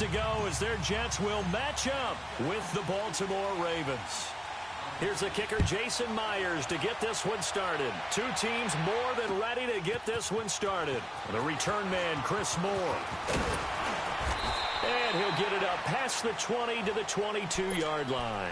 to go as their Jets will match up with the Baltimore Ravens. Here's the kicker, Jason Myers, to get this one started. Two teams more than ready to get this one started. The return man, Chris Moore. And he'll get it up past the 20 to the 22-yard line.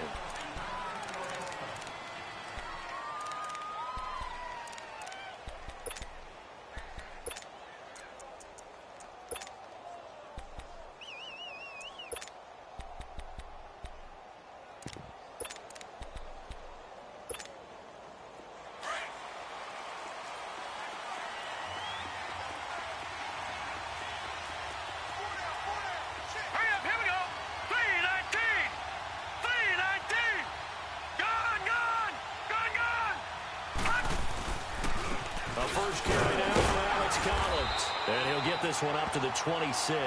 This one up to the 26.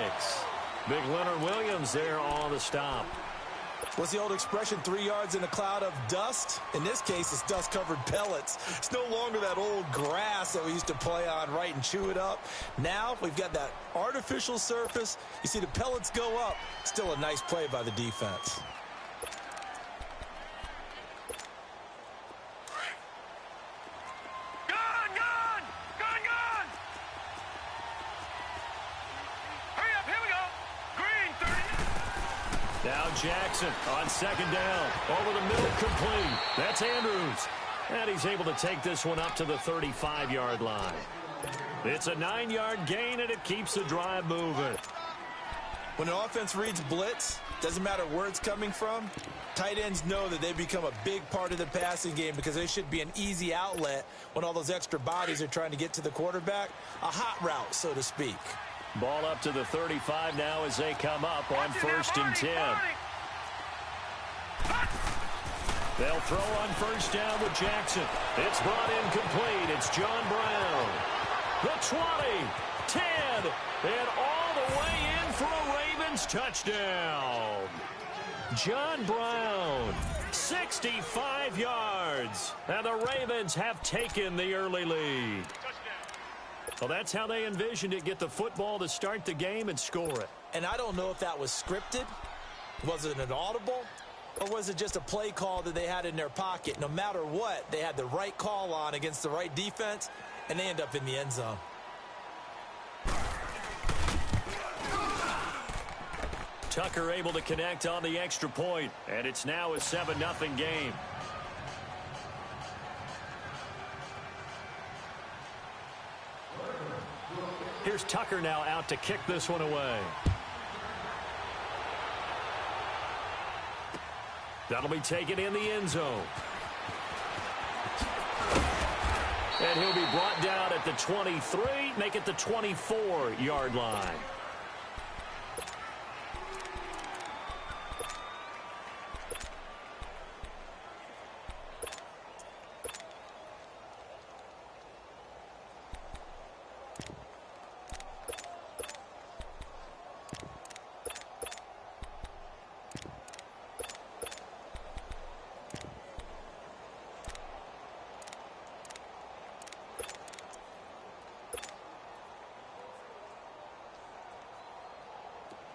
Big Leonard Williams there on the stop. What's the old expression, 3 yards in a cloud of dust? In this case, it's dust-covered pellets. It's no longer that old grass that we used to play on, right, and chew it up. Now we've got that artificial surface. You see the pellets go up. Still a nice play by the defense. Jackson on second down. Over the middle, complete. That's Andrews. And he's able to take this one up to the 35-yard line. It's a 9-yard gain, and it keeps the drive moving. When an offense reads blitz, doesn't matter where it's coming from, tight ends know that they become a big part of the passing game because they should be an easy outlet when all those extra bodies are trying to get to the quarterback. A hot route, so to speak. Ball up to the 35 now as they come up on 1st and 10. They'll throw on 1st down with Jackson. It's brought in complete. It's John Brown. The 20, 10, and all the way in for a Ravens touchdown. John Brown, 65 yards. And the Ravens have taken the early lead. Well, that's how they envisioned it, get the football to start the game and score it. And I don't know if that was scripted. Was it an audible? Or was it just a play call that they had in their pocket? No matter what, they had the right call on against the right defense, and they end up in the end zone. Tucker able to connect on the extra point, and it's now a 7-0 game. Here's Tucker now out to kick this one away. That'll be taken in the end zone. And he'll be brought down at the 23, make it the 24-yard line.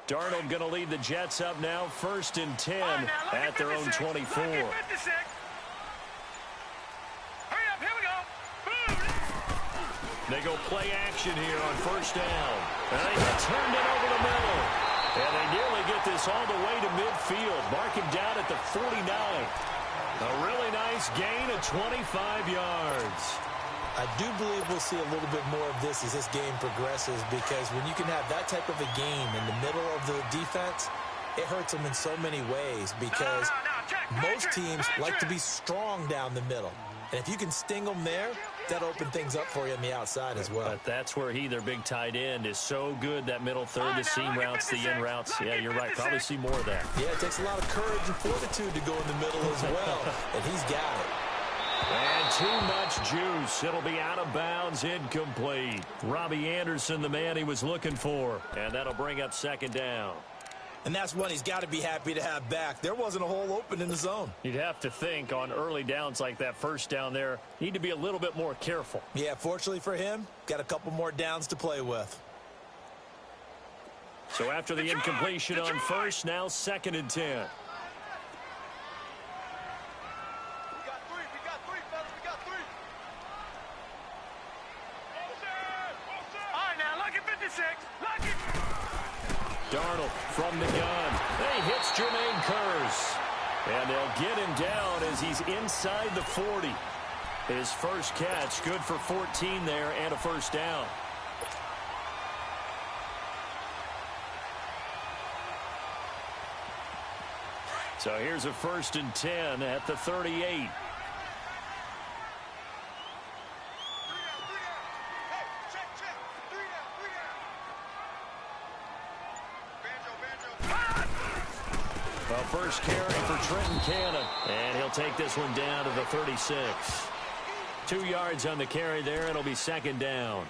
Darnold going to lead the Jets up now, 1st and 10 at their own 24. Hurry up, here we go. Boom. They go play action here on 1st down. And they get turned it over the middle. And they nearly get this all the way to midfield. Mark him down at the 49. A really nice gain of 25 yards. I do believe we'll see a little bit more of this as this game progresses, because when you can have that type of a game in the middle of the defense, it hurts them in so many ways, because most teams like to be strong down the middle. And if you can sting them there, that'll open things up for you on the outside as well. But that's where their big tight end, is so good, that middle third, the seam routes, the in routes. Yeah, you're right. Probably see more of that. Yeah, it takes a lot of courage and fortitude to go in the middle as well, and he's got it. And too much juice. It'll be out of bounds, incomplete. Robbie Anderson, the man he was looking for. And that'll bring up 2nd down. And that's one he's got to be happy to have back. There wasn't a hole open in the zone. You'd have to think on early downs like that 1st down there, need to be a little bit more careful. Yeah, fortunately for him, got a couple more downs to play with. So after the incompletion on first, now 2nd and 10. We got three, fellas. We got three. All right, now, lucky 56. Lucky. Darnold from the gun. He hits Jermaine Kearse. And they'll get him down as he's inside the 40. His first catch, good for 14 there and a first down. So here's a 1st and 10 at the 38. Well, first carry for Trenton Cannon, and he'll take this one down to the 36. 2 yards on the carry there. It'll be 2nd down.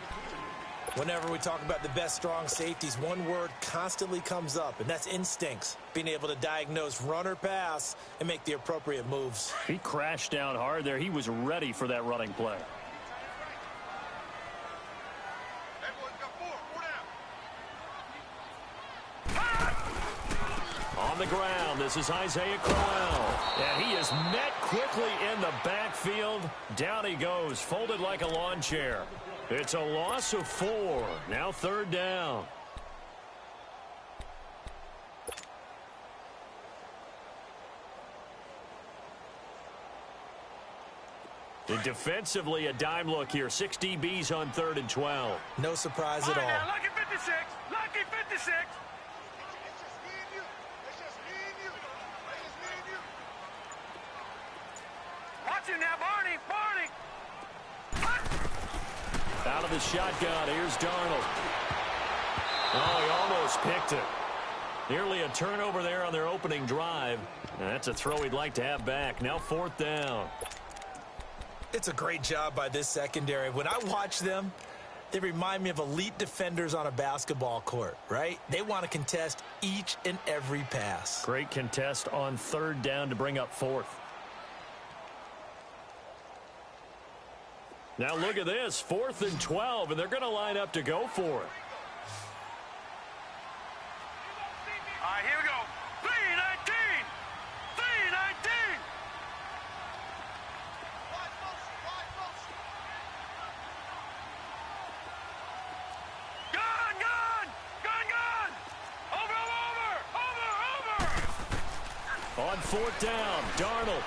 Whenever we talk about the best strong safeties, one word constantly comes up, and that's instincts. Being able to diagnose run or pass and make the appropriate moves. He crashed down hard there. He was ready for that running play. On the ground, this is Isaiah Crowell. And he is met quickly in the backfield. Down he goes, folded like a lawn chair. It's a loss of 4. Now 3rd down. And defensively, a dime look here. 6 DBs on 3rd and 12. No surprise at all. Now, lucky 56. Lucky 56. Watch him now, Barney. Out of the shotgun, here's Darnold. Oh, he almost picked it. Nearly a turnover there on their opening drive. And that's a throw he'd like to have back. Now 4th down. It's a great job by this secondary. When I watch them, they remind me of elite defenders on a basketball court, right? They want to contest each and every pass. Great contest on 3rd down to bring up 4th. Now look at this, 4th and 12, and they're going to line up to go for it. All right, here we go. 319. 319. Gun. On 4th down, Darnold.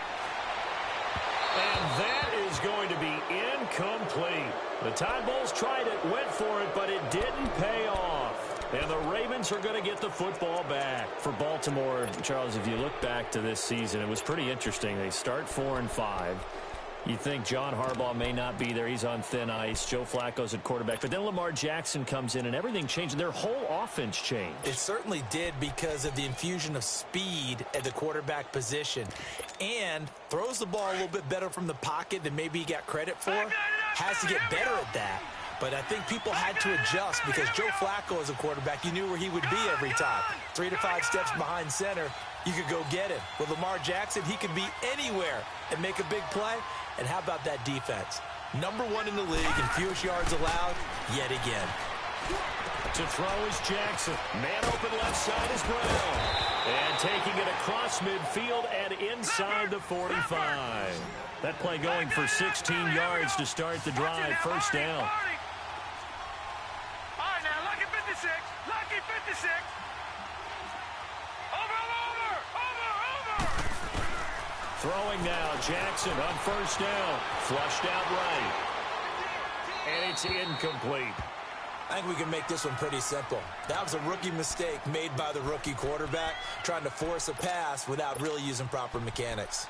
And that is going to be incomplete. The Tide Bulls tried it, went for it, but it didn't pay off. And the Ravens are going to get the football back. For Baltimore, Charles, if you look back to this season, it was pretty interesting. They start 4-5. You think John Harbaugh may not be there. He's on thin ice. Joe Flacco's at quarterback. But then Lamar Jackson comes in, and everything changed. Their whole offense changed. It certainly did because of the infusion of speed at the quarterback position. And throws the ball a little bit better from the pocket than maybe he got credit for. Has to get better at that. But I think people had to adjust because Joe Flacco as a quarterback, you knew where he would be every time. 3 to 5 steps behind center, you could go get him. With Lamar Jackson, he could be anywhere and make a big play. And how about that defense? Number 1 in the league in fewest yards allowed yet again. To throw is Jackson. Man open left side is Brown. And taking it across midfield and inside the 45. That play going for 16 yards to start the drive. First down. All right, now, lucky 56. Lucky 56. Over. Throwing now, Jackson on first down. Flushed out right. And it's incomplete. I think we can make this one pretty simple. That was a rookie mistake made by the rookie quarterback, trying to force a pass without really using proper mechanics.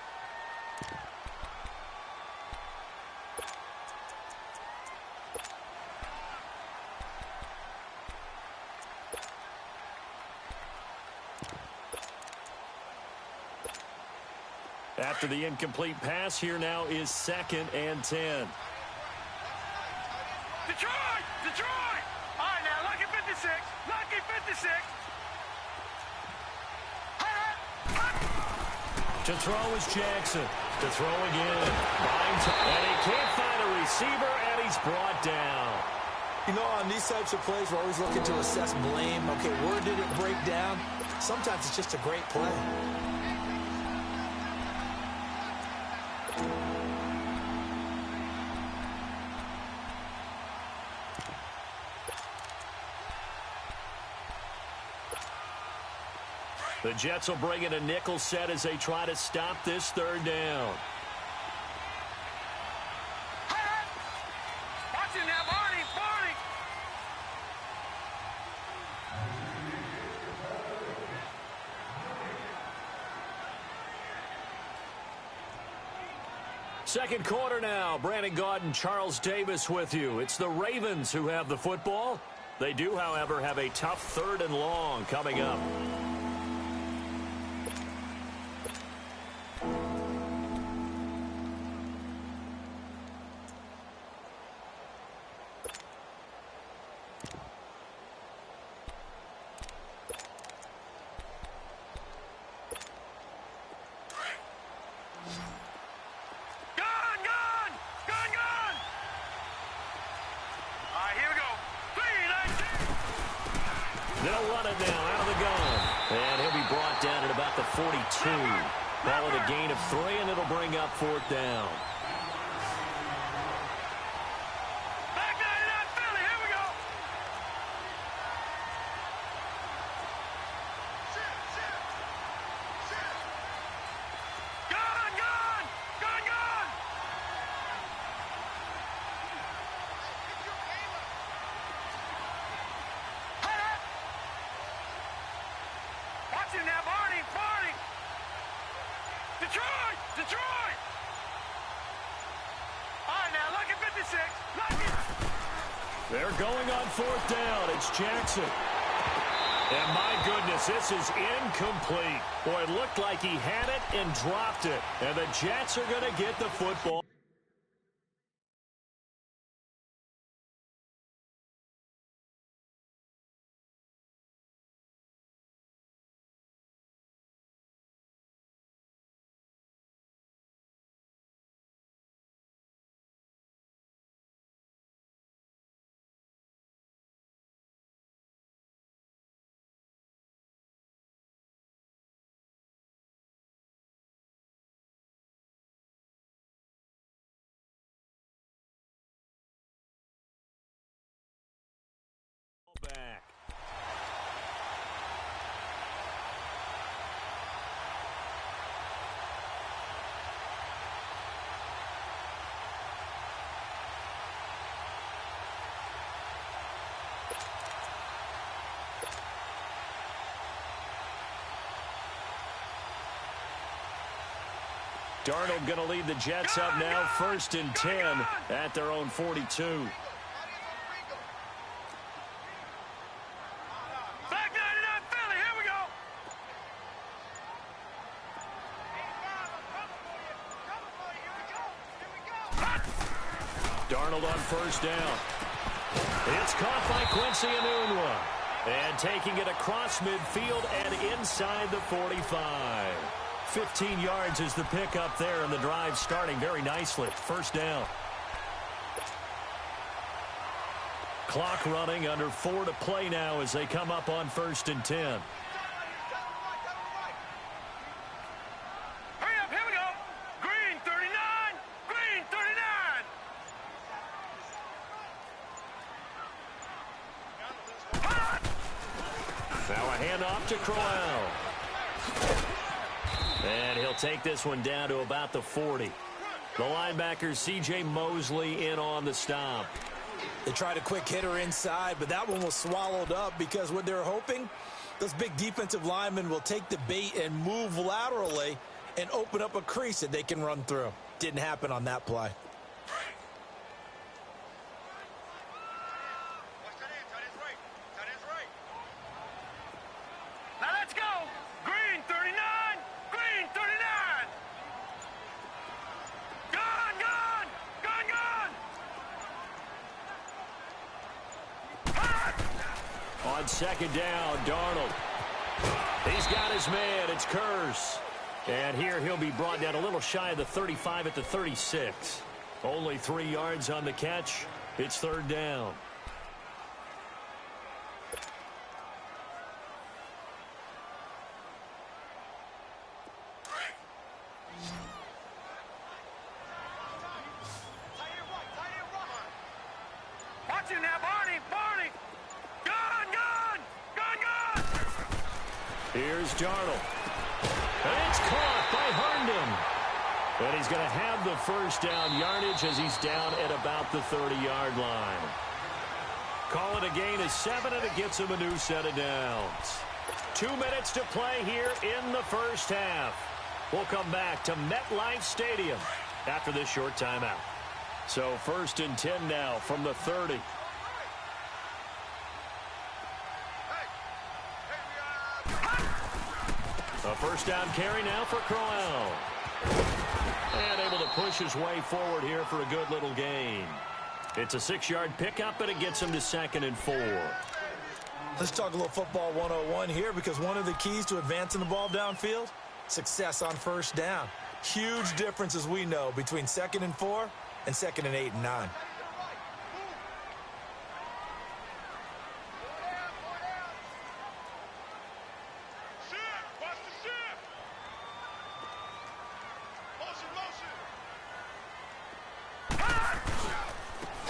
After the incomplete pass, here now is 2nd and 10. Detroit! All right, now, lucky 56. Lucky 56. To throw is Jackson. To throw again. And he can't find a receiver, and he's brought down. You know, on these types of plays, we're always looking to assess blame. Okay, where did it break down? Sometimes it's just a great play. The Jets will bring in a nickel set as they try to stop this third down. Watching now, Barney, Barney. Second quarter now. Brandon Gaudin, Charles Davis with you. It's the Ravens who have the football. They do, however, have a tough third and long coming up. They'll run it now out of the gun. And he'll be brought down at about the 42. Call it a gain of 3, and it'll bring up fourth down. Back 99 Philly, here we go. Gun, gun, gun, gun. Watch him now, Barney, Barney. Detroit, Detroit. All right, now, look at 56. Look at. They're going on fourth down. It's Jackson. And my goodness, this is incomplete. Boy, it looked like he had it and dropped it. And the Jets are going to get the football. Back. Darnold going to lead the Jets up now, 1st and 10 at their own 42. Back 99 Philly, here we go. Darnold on 1st down. It's caught by Quincy Enunwa. And taking it across midfield and inside the 45. 15 yards is the pickup there, and the drive starting very nicely. 1st down. Clock running, under 4 to play now as they come up on 1st and 10. Hurry up, here we go. Green 39, Green 39. Now a handoff to Crowell. And he'll take this one down to about the 40. The linebacker, C.J. Mosley, in on the stop. They tried a quick hitter inside, but that one was swallowed up because what they're hoping, those big defensive linemen will take the bait and move laterally and open up a crease that they can run through. Didn't happen on that play. Now let's go. Green 39, Green 39. Gun, gun, gun, gun. On 2nd down, Darnold. He's got his man. It's Curse. And here he'll be brought down a little shy of the 35 at the 36. Only 3 yards on the catch. It's 3rd down. Here's Darnold. And it's caught by Herndon. And he's going to have the first down yardage as he's down at about the 30-yard line. Call it a gain of 7, and it gets him a new set of downs. 2 minutes to play here in the first half. We'll come back to MetLife Stadium after this short timeout. So 1st and 10 now from the 30. A first down carry now for Crowell. And able to push his way forward here for a good little gain. It's a 6-yard pickup, and it gets him to 2nd and 4. Let's talk a little football 101 here, because one of the keys to advancing the ball downfield, success on first down. Huge difference, as we know, between 2nd and 4 and 2nd and 8 and 9.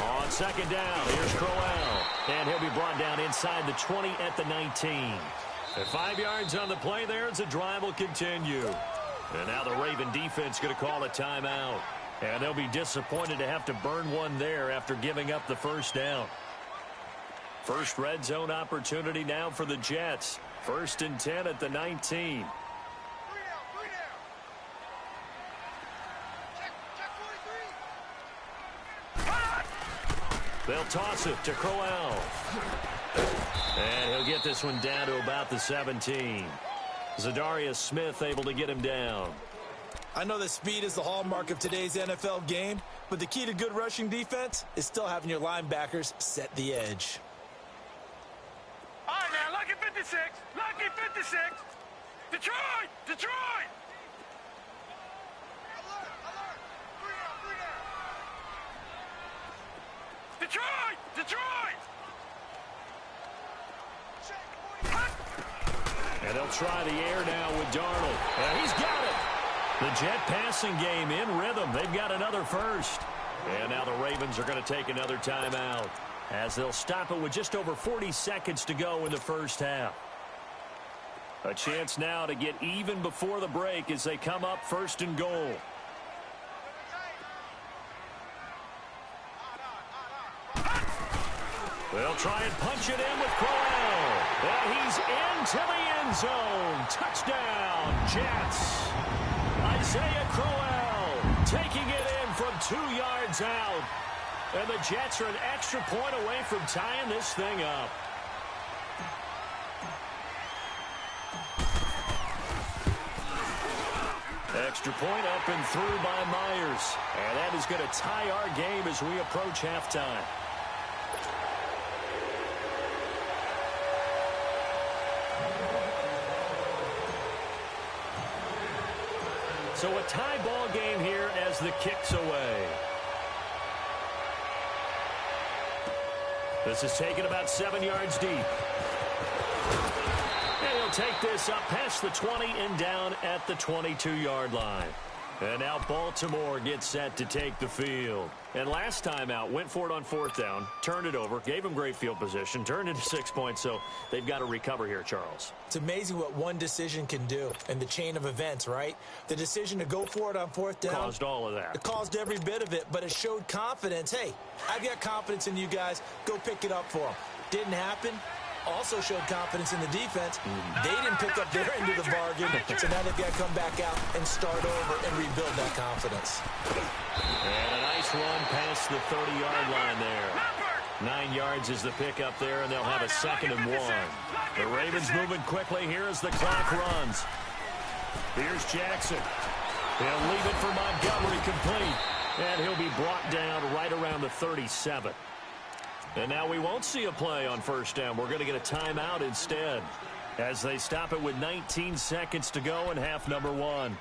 On 2nd down, here's Crowell. And he'll be brought down inside the 20 at the 19. And 5 yards on the play there as the drive will continue. And now the Raven defense going to call a timeout. And they'll be disappointed to have to burn one there after giving up the first down. First red zone opportunity now for the Jets. 1st and 10 at the 19. They'll toss it to Crowell. And he'll get this one down to about the 17. Zadarius Smith able to get him down. I know that speed is the hallmark of today's NFL game, but the key to good rushing defense is still having your linebackers set the edge. All right, now, lucky 56. Lucky 56. Detroit! Detroit! Detroit! Detroit! And they'll try the air now with Darnold. And he's got it. The Jet passing game in rhythm. They've got another first. And now the Ravens are going to take another timeout as they'll stop it with just over 40 seconds to go in the first half. A chance now to get even before the break as they come up 1st and goal. They'll try and punch it in with Crowell. And he's into the end zone. Touchdown, Jets. Isaiah Crowell taking it in from 2 yards out. And the Jets are an extra point away from tying this thing up. Extra point up and through by Myers. And that is going to tie our game as we approach halftime. So a tie ball game here as the kick's away. This is taken about 7 yards deep. And he'll take this up past the 20 and down at the 22-yard line. And now Baltimore gets set to take the field. And last time out, went for it on 4th down, turned it over, gave him great field position, turned into 6 points, so they've got to recover here, Charles. It's amazing what one decision can do in the chain of events, right? The decision to go for it on 4th down. Caused all of that. It caused every bit of it, but it showed confidence. Hey, I've got confidence in you guys. Go pick it up for them. Didn't happen. Also showed confidence in the defense. They didn't pick up their end of the bargain, so now they've got to come back out and start over and rebuild that confidence. And a nice run past the 30-yard line there. 9 yards is the pickup there, and they'll have a 2nd and 1. The Ravens moving quickly here as the clock runs. Here's Jackson. He'll leave it for Montgomery complete, and he'll be brought down right around the 37. And now we won't see a play on 1st down. We're going to get a timeout instead as they stop it with 19 seconds to go in half number 1.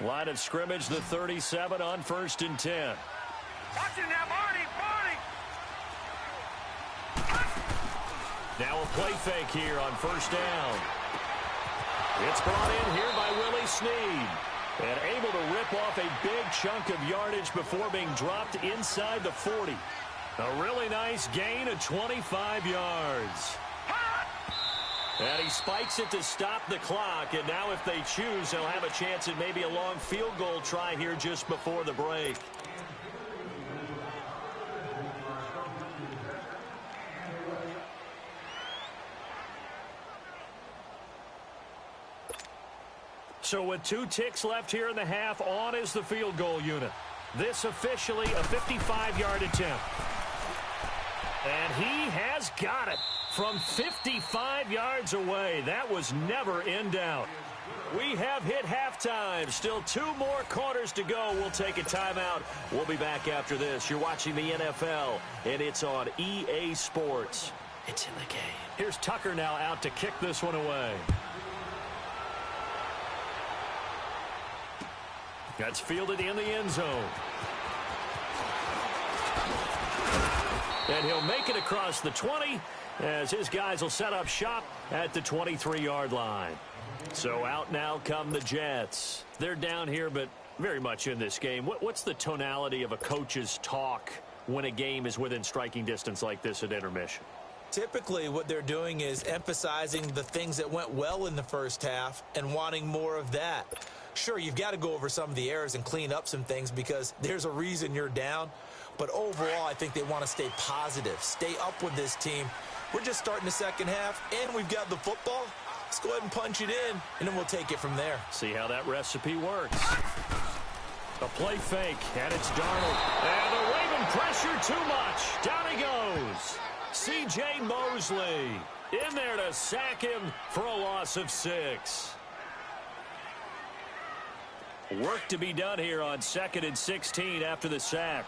Line of scrimmage, the 37 on 1st and 10. Watch it now, Marty! Now a play fake here on 1st down. It's brought in here by Willie Snead. And able to rip off a big chunk of yardage before being dropped inside the 40. A really nice gain of 25 yards. And he spikes it to stop the clock, and now if they choose, they'll have a chance at maybe a long field goal try here just before the break. So with 2 ticks left here in the half, on is the field goal unit. This officially a 55-yard attempt. And he has got it from 55 yards away. That was never in doubt. We have hit halftime. Still 2 more quarters to go. We'll take a timeout. We'll be back after this. You're watching the NFL, and it's on EA Sports. It's in the game. Here's Tucker now out to kick this one away. That's fielded in the end zone. And he'll make it across the 20 as his guys will set up shop at the 23-yard line. So out now come the Jets. They're down here, but very much in this game. What's the tonality of a coach's talk when a game is within striking distance like this at intermission? Typically, what they're doing is emphasizing the things that went well in the first half and wanting more of that. Sure, you've got to go over some of the errors and clean up some things because there's a reason you're down. But overall, I think they want to stay positive, stay up with this team. We're just starting the second half, and we've got the football. Let's go ahead and punch it in, and then we'll take it from there. See how that recipe works. A play fake, and it's Darnold. And the Raven pressure too much. Down he goes. C.J. Mosley in there to sack him for a loss of 6. Work to be done here on 2nd and 16 after the sack.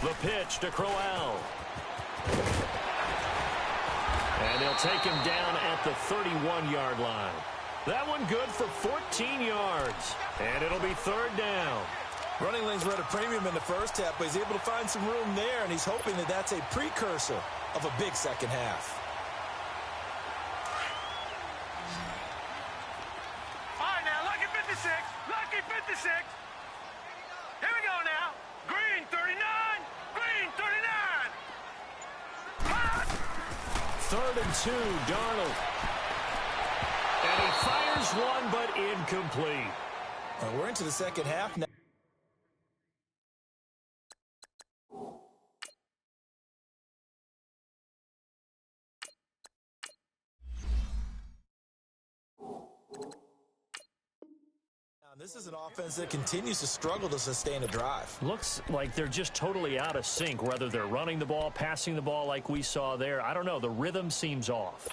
The pitch to Crowell. And they'll take him down at the 31-yard line. That one good for 14 yards. And it'll be 3rd down. Running lanes were at a premium in the first half, but he's able to find some room there, and he's hoping that that's a precursor of a big second half. All right, now, lucky 56. Lucky 56. Here we go now. Green 39. Green 39. Pass. 3rd and 2, Darnold. And he fires one, but incomplete. We're into the second half now. This is an offense that continues to struggle to sustain a drive. Looks like they're just totally out of sync, whether they're running the ball, passing the ball like we saw there. I don't know. The rhythm seems off.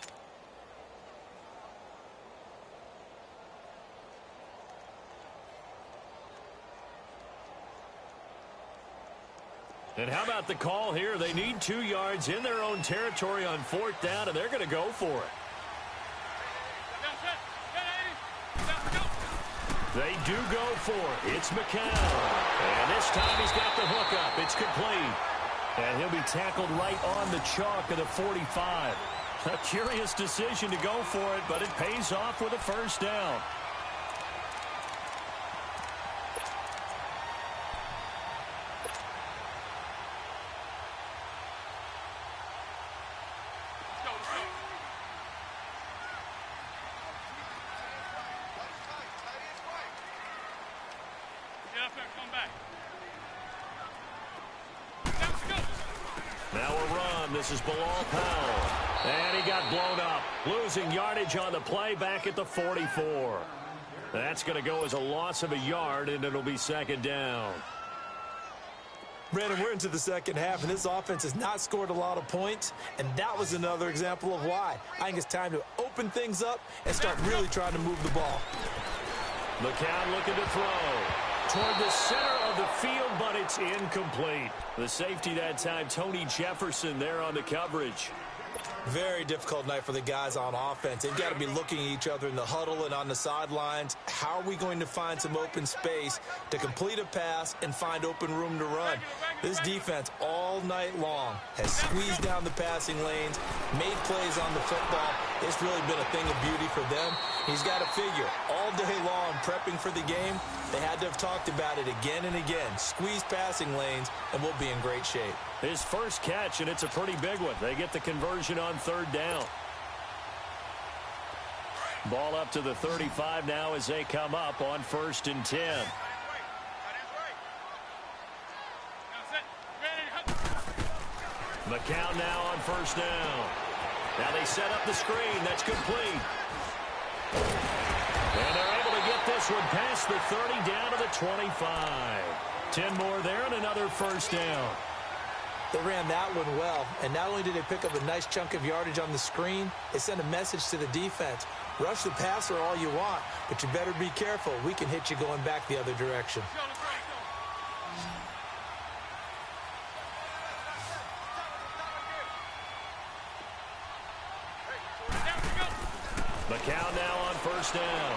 And how about the call here? They need 2 yards in their own territory on 4th down, and they're going to go for it. They do go for it. It's McCown. And this time he's got the hook up. It's complete. And he'll be tackled right on the chalk of the 45. A curious decision to go for it, but it pays off with a 1st down. Now a run. This is Bilal Powell. And he got blown up. Losing yardage on the play back at the 44. That's going to go as a loss of a yard, and it'll be 2nd down. Brandon, we're into the second half, and this offense has not scored a lot of points, and that was another example of why. I think it's time to open things up and start really trying to move the ball. McCown looking to throw toward the center of the field, but it's incomplete. The safety that time, Tony Jefferson, there on the coverage. Very difficult night for the guys on offense. They've got to be looking at each other in the huddle and on the sidelines. How are we going to find some open space to complete a pass and find open room to run? This defense all night long has squeezed down the passing lanes, made plays on the football. It's really been a thing of beauty for them. He's got to figure, all day long prepping for the game, they had to have talked about it again and again. Squeeze passing lanes, and we'll be in great shape. His first catch, and it's a pretty big one. They get the conversion on third down. Ball up to the 35 now as they come up on 1st and 10. McCown now on 1st down. Now they set up the screen. That's complete. And they're able to get this one past the 30 down to the 25. 10 more there and another 1st down. They ran that one well, and not only did they pick up a nice chunk of yardage on the screen, they sent a message to the defense. Rush the passer all you want, but you better be careful. We can hit you going back the other direction. McCown now on 1st down.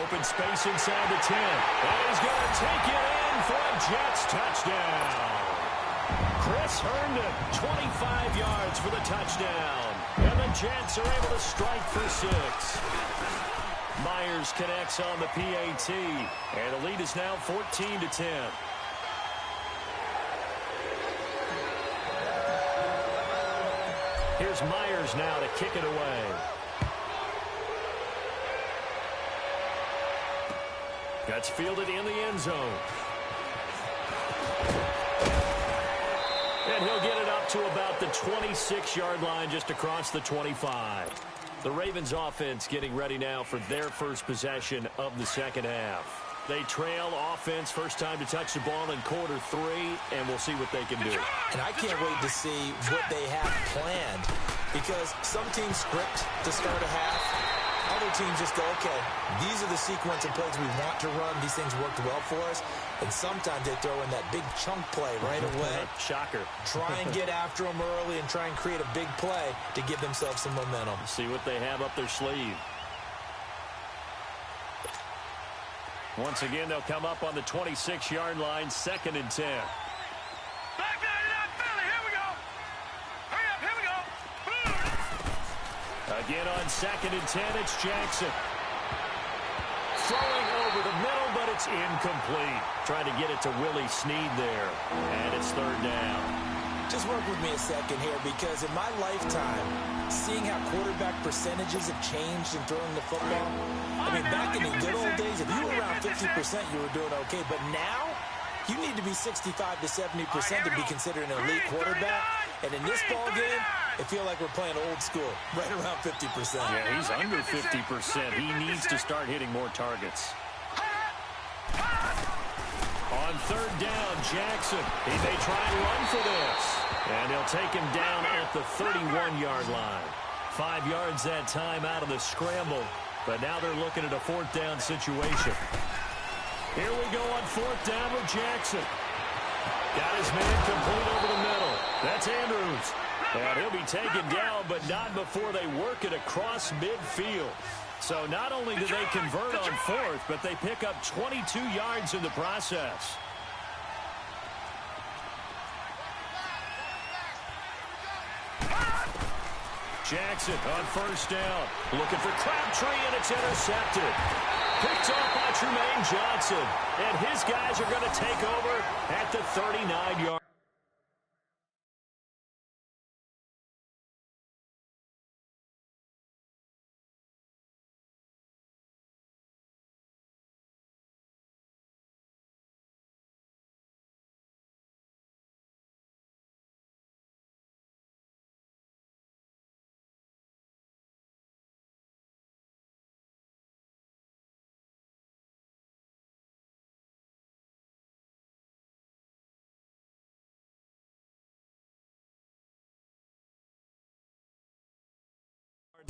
Open space inside the 10. And he's going to take it in for a Jets touchdown. Chris Herndon, 25 yards for the touchdown. And the Jets are able to strike for 6. Myers connects on the PAT. And the lead is now 14-10. Here's Myers now to kick it away. That's fielded in the end zone. And he'll get it up to about the 26-yard line, just across the 25. The Ravens offense getting ready now for their first possession of the second half. They trail offense, first time to touch the ball in quarter 3, and we'll see what they can do. And I can't wait to see what they have planned, because some teams script to start a half. Other teams just go, okay, these are the sequence of plays we want to run. These things worked well for us. And sometimes they throw in that big chunk play right away. Shocker. Try and get after them early and try and create a big play to give themselves some momentum. See what they have up their sleeve. Once again, they'll come up on the 26-yard line, 2nd and 10. Again on 2nd and 10, it's Jackson. Throwing over the middle, but it's incomplete. Trying to get it to Willie Snead there. And it's 3rd down. Just work with me a second here, because in my lifetime, seeing how quarterback percentages have changed in throwing the football, I mean, back in the good old days, if you were around 50%, you were doing okay. But now, you need to be 65 to 70% to be considered an elite quarterback. And in this ball game, I feel like we're playing old school, right around 50%. Yeah, he's under 50%. He needs to start hitting more targets. On 3rd down, Jackson. He may try and run for this. And he'll take him down at the 31-yard line. 5 yards that time out of the scramble. But now they're looking at a 4th down situation. Here we go on 4th down with Jackson. Got his man complete over the middle. That's Andrews. And he'll be taken down, but not before they work it across midfield. So not only do they convert on 4th, but they pick up 22 yards in the process. Jackson on 1st down. Looking for Crabtree, and it's intercepted. Picked off by Trumaine Johnson. And his guys are going to take over at the 39-yard.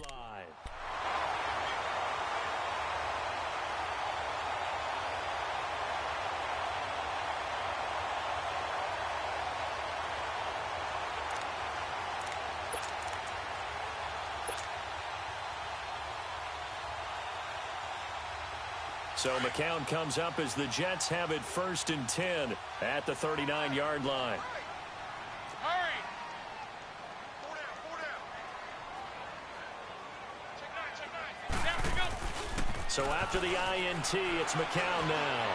Line. So McCown comes up as the Jets have it 1st and 10 at the 39-yard line. Hurry! 4 down, 4 down. Check 9, check 9. Down we go. So after the INT, it's McCown now.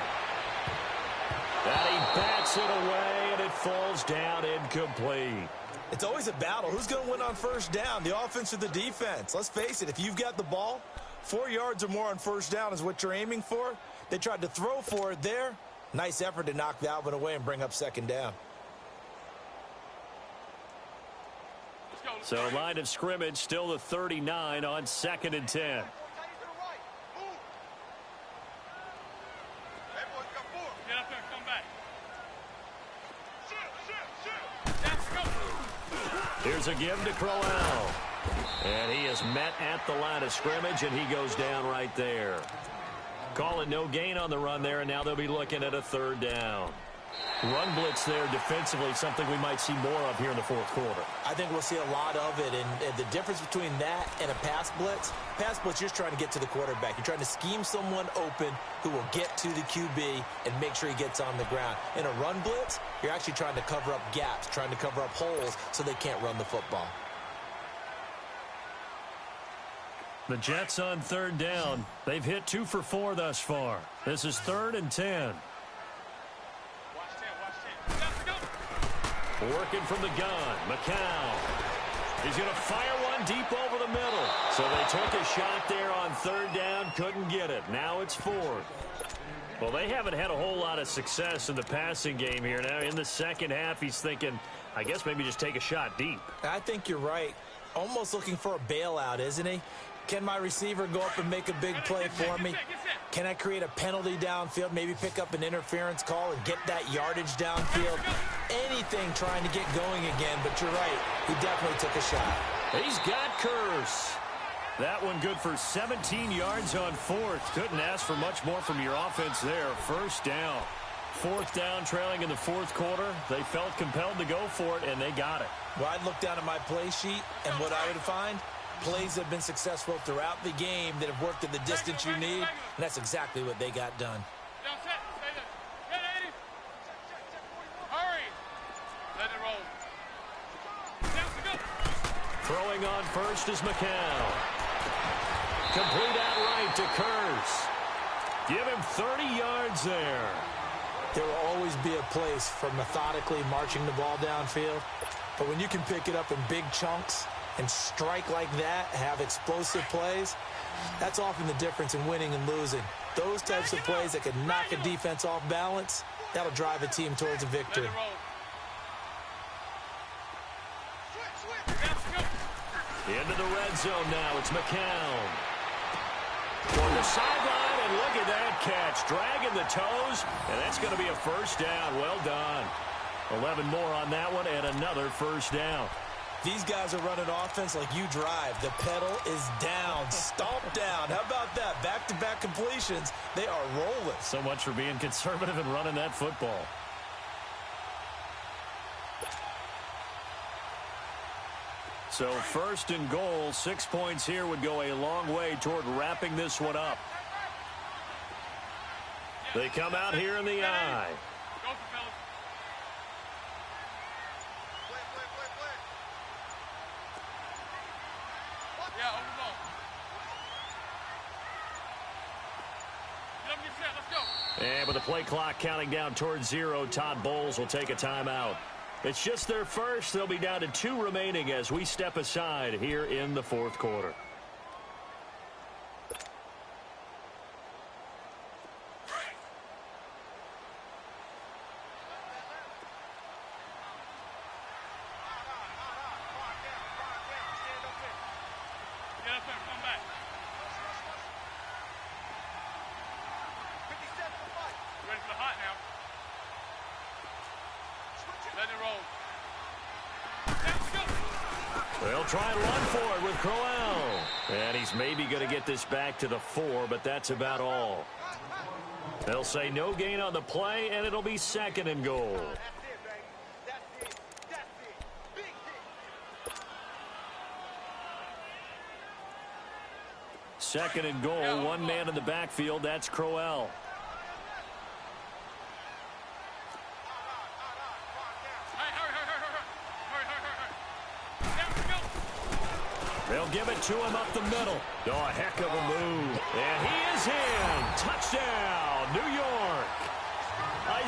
And he bats it away, and it falls down incomplete. It's always a battle. Who's going to win on 1st down, the offense or the defense? Let's face it, if you've got the ball, 4 yards or more on 1st down is what you're aiming for. They tried to throw for it there. Nice effort to knock that one away and bring up 2nd down. So line of scrimmage still the 39 on 2nd and 10. Here's a give to Crowell. And he is met at the line of scrimmage, and he goes down right there. Calling no gain on the run there, and now they'll be looking at a 3rd down. Run blitz there defensively, something we might see more of here in the 4th quarter. I think we'll see a lot of it, and the difference between that and a pass blitz, you're just trying to get to the quarterback. You're trying to scheme someone open who will get to the QB and make sure he gets on the ground. In a run blitz, you're actually trying to cover up gaps, trying to cover up holes so they can't run the football. The Jets on 3rd down. They've hit 2 for 4 thus far. This is 3rd and 10. Working from the gun, McCown. He's going to fire one deep over the middle. So they took a shot there on 3rd down, couldn't get it. Now it's 4th. Well, they haven't had a whole lot of success in the passing game here. Now in the 2nd half, he's thinking, I guess maybe just take a shot deep. I think you're right. Almost looking for a bailout, isn't he? Can my receiver go up and make a big play for me? Can I create a penalty downfield, maybe pick up an interference call and get that yardage downfield? Anything trying to get going again, but you're right. He definitely took a shot. He's got Curse. That one good for 17 yards on 4th. Couldn't ask for much more from your offense there. 1st down. 4th down, trailing in the 4th quarter. They felt compelled to go for it, and they got it. Well, I'd look down at my play sheet, and what I would find, plays have been successful throughout the game that have worked at the distance you need, and that's exactly what they got done. Hurry! Let it roll. Throwing on 1st is McCown. Complete outright to Curse. Give him 30 yards there. There will always be a place for methodically marching the ball downfield, but when you can pick it up in big chunks and strike like that, have explosive plays, that's often the difference in winning and losing. Those types of plays that can knock a defense off balance, that'll drive a team towards a victory. Into the red zone now. It's McCown. For the sideline, and look at that catch. Dragging the toes, and that's going to be a 1st down. Well done. 11 more on that one, and another 1st down. These guys are running offense like you drive. The pedal is down, stomp down. How about that? Back-to-back completions. They are rolling. So much for being conservative and running that football. So 1st and goal, 6 points here would go a long way toward wrapping this one up. They come out here in the eye. And with the play clock counting down towards 0, Todd Bowles will take a timeout. It's just their first. They'll be down to 2 remaining as we step aside here in the 4th quarter. They'll try and run for it with Crowell. And he's maybe going to get this back to the 4, but that's about all. They'll say no gain on the play, and it'll be 2nd and goal. second and goal. One man in the backfield. That's Crowell. They'll give it to him up the middle. Oh, a heck of a move. And he is in. Touchdown, New York.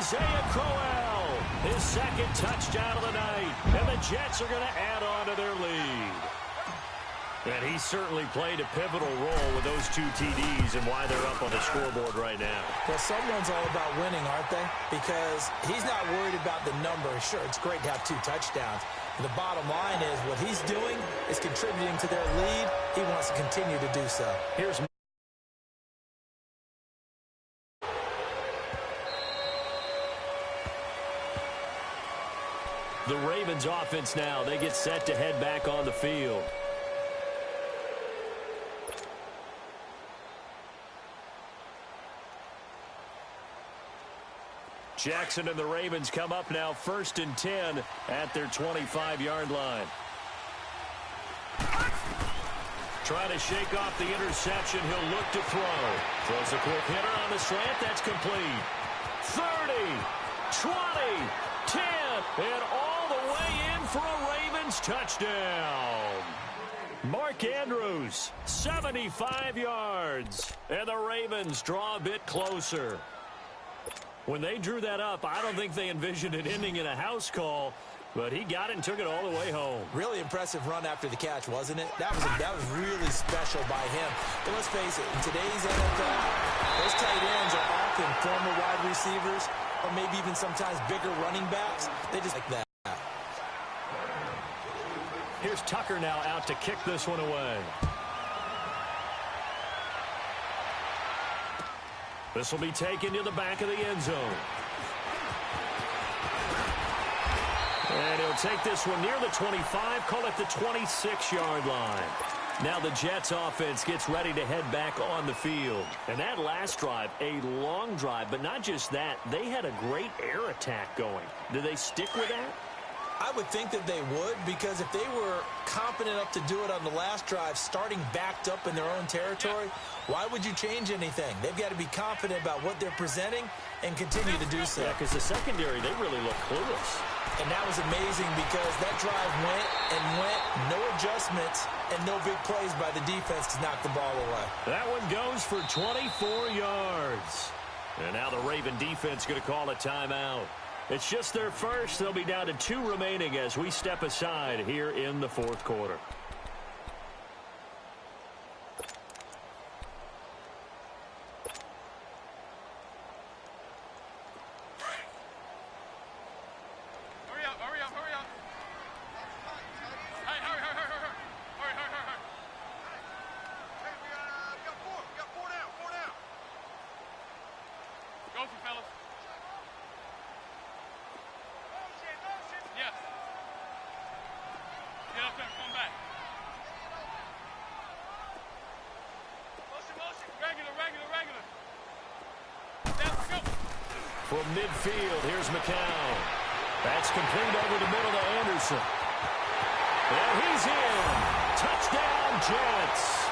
Isaiah Crowell, his second touchdown of the night. And the Jets are going to add on to their lead. And he certainly played a pivotal role with those two TDs and why they're up on the scoreboard right now. Well, someone's all about winning, aren't they? Because he's not worried about the number. Sure, it's great to have 2 touchdowns. The bottom line is what he's doing is contributing to their lead. He wants to continue to do so. Here's the Ravens offense now. They get set to head back on the field. Jackson and the Ravens come up now 1st and 10 at their 25-yard line. Trying to shake off the interception. He'll look to throw. Throws a quick hitter on the slant. That's complete. 30, 20, 10, and all the way in for a Ravens touchdown. Mark Andrews, 75 yards. And the Ravens draw a bit closer. When they drew that up, I don't think they envisioned it ending in a house call, but he got it and took it all the way home. Really impressive run after the catch, wasn't it? That was really special by him. But let's face it, in today's NFL, those tight ends are often former wide receivers or maybe even sometimes bigger running backs. They just like that. Here's Tucker now out to kick this one away. This will be taken to the back of the end zone. And he'll take this one near the 25, call it the 26-yard line. Now the Jets offense gets ready to head back on the field. And that last drive, a long drive, but not just that, they had a great air attack going. Do they stick with that? I would think that they would, because if they were confident enough to do it on the last drive, starting backed up in their own territory, why would you change anything? They've got to be confident about what they're presenting and continue to do so. Yeah, because the secondary, they really look clueless. And that was amazing because that drive went, no adjustments, and no big plays by the defense to knock the ball away. That one goes for 24 yards. And now the Raven defense going to call a timeout. It's just their first. They'll be down to 2 remaining as we step aside here in the 4th quarter. Hurry up. Hey, hurry. Hey, we got four down. Go for fellas. Yes. Get up there and come back. Motion. Regular. Let's go. From midfield, here's McCown. That's complete over the middle to Anderson. And he's in. Touchdown, Jets.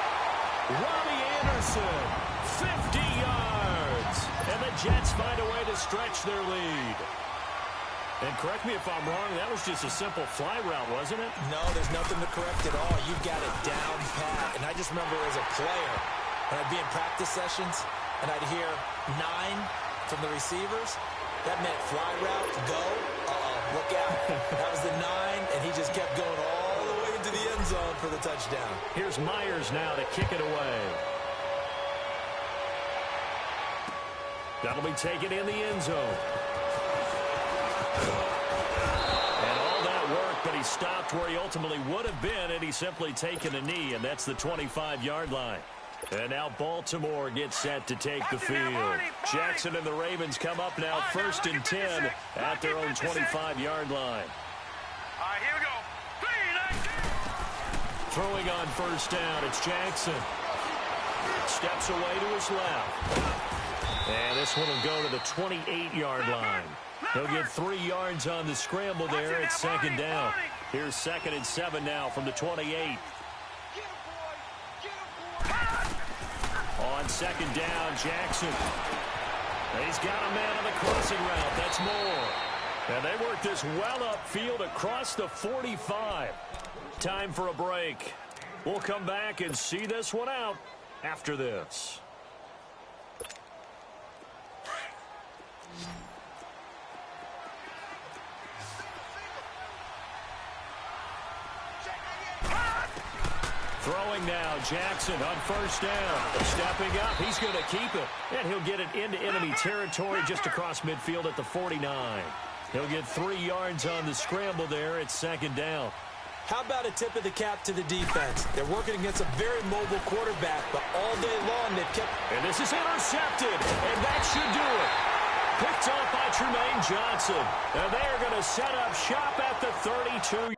Robbie Anderson, 50 yards. And the Jets find a way to stretch their lead. And correct me if I'm wrong, that was just a simple fly route, wasn't it? No, there's nothing to correct at all. You've got it down pat. And I just remember as a player, when I'd be in practice sessions, and I'd hear 9 from the receivers, that meant fly route, go, look out. That was the 9, and he just kept going all the way into the end zone for the touchdown. Here's Myers now to kick it away. That'll be taken in the end zone. And all that work, but he stopped where he ultimately would have been, and he's simply taken a knee, and that's the 25-yard line. And now Baltimore gets set to take the field. Jackson and the Ravens come up now 1st and 10 at their own 25-yard line. All right, here we go. Throwing on 1st down, it's Jackson. Steps away to his left. And this one will go to the 28-yard line. He'll get 3 yards on the scramble there. It's 2nd down. Here's 2nd and 7 now from the 28. On second down, Jackson. He's got a man on the crossing route. That's more. And they work this well upfield across the 45. Time for a break. We'll come back and see this one out after this. Throwing now, Jackson on first down. Stepping up, he's going to keep it. And he'll get it into enemy territory just across midfield at the 49. He'll get 3 yards on the scramble there at second down. How about a tip of the cap to the defense? They're working against a very mobile quarterback, but all day long they've kept... And this is intercepted, and that should do it. Picked off by Tremaine Johnson. And they are going to set up shop at the 32.